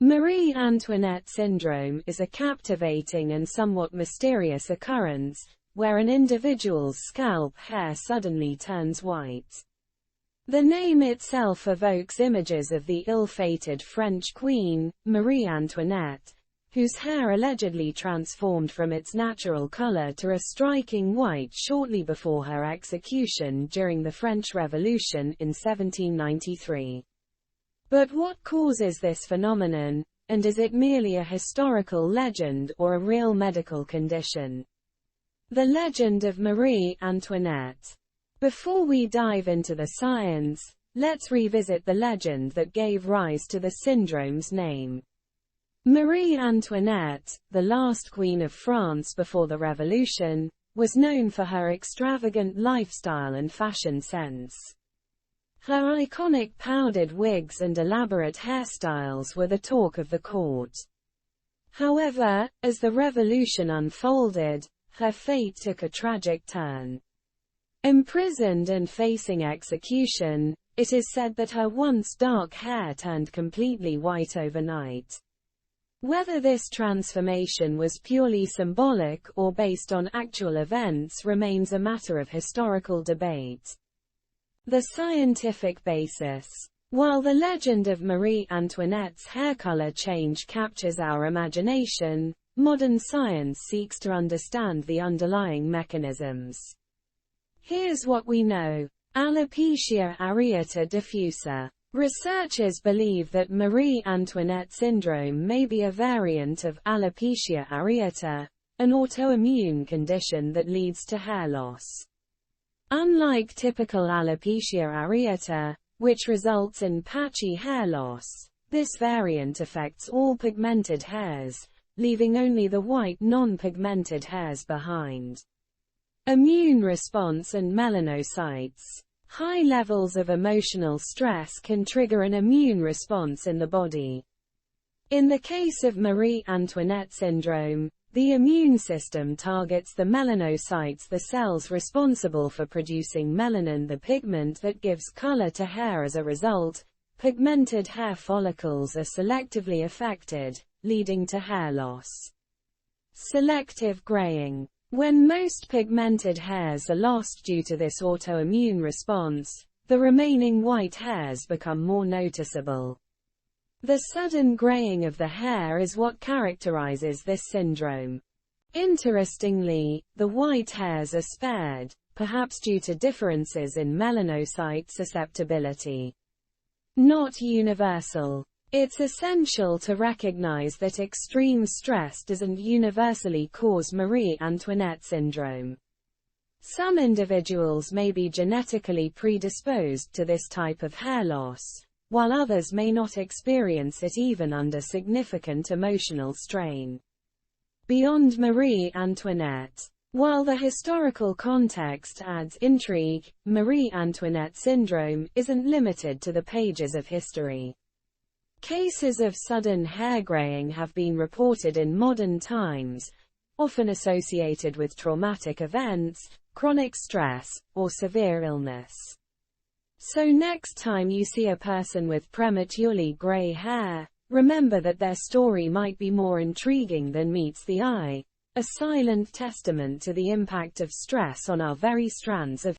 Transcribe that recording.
Marie Antoinette syndrome is a captivating and somewhat mysterious occurrence, where an individual's scalp hair suddenly turns white. The name itself evokes images of the ill-fated French queen, Marie Antoinette, whose hair allegedly transformed from its natural color to a striking white shortly before her execution during the French Revolution in 1793. But what causes this phenomenon, and is it merely a historical legend or a real medical condition? The legend of Marie Antoinette. Before we dive into the science, let's revisit the legend that gave rise to the syndrome's name. Marie Antoinette, the last queen of France before the Revolution, was known for her extravagant lifestyle and fashion sense. Her iconic powdered wigs and elaborate hairstyles were the talk of the court. However, as the revolution unfolded, her fate took a tragic turn. Imprisoned and facing execution, it is said that her once dark hair turned completely white overnight. Whether this transformation was purely symbolic or based on actual events remains a matter of historical debate. The scientific basis. While the legend of Marie Antoinette's hair color change captures our imagination, modern science seeks to understand the underlying mechanisms. Here's what we know. Alopecia areata diffusa. Researchers believe that Marie Antoinette syndrome may be a variant of alopecia areata, an autoimmune condition that leads to hair loss. Unlike typical alopecia areata, which results in patchy hair loss, this variant affects all pigmented hairs, leaving only the white non-pigmented hairs behind. Immune response and melanocytes. High levels of emotional stress can trigger an immune response in the body. In the case of Marie Antoinette syndrome, the immune system targets the melanocytes, the cells responsible for producing melanin, the pigment that gives color to hair. As a result, pigmented hair follicles are selectively affected, leading to hair loss. Selective graying. When most pigmented hairs are lost due to this autoimmune response, the remaining white hairs become more noticeable. The sudden graying of the hair is what characterizes this syndrome. Interestingly, the white hairs are spared, perhaps due to differences in melanocyte susceptibility. Not universal. It's essential to recognize that extreme stress doesn't universally cause Marie Antoinette syndrome. Some individuals may be genetically predisposed to this type of hair loss, while others may not experience it even under significant emotional strain. Beyond Marie Antoinette. While the historical context adds intrigue, Marie Antoinette syndrome isn't limited to the pages of history. Cases of sudden hair graying have been reported in modern times, often associated with traumatic events, chronic stress, or severe illness. So next time you see a person with prematurely gray hair, remember that their story might be more intriguing than meets the eye, a silent testament to the impact of stress on our very strands of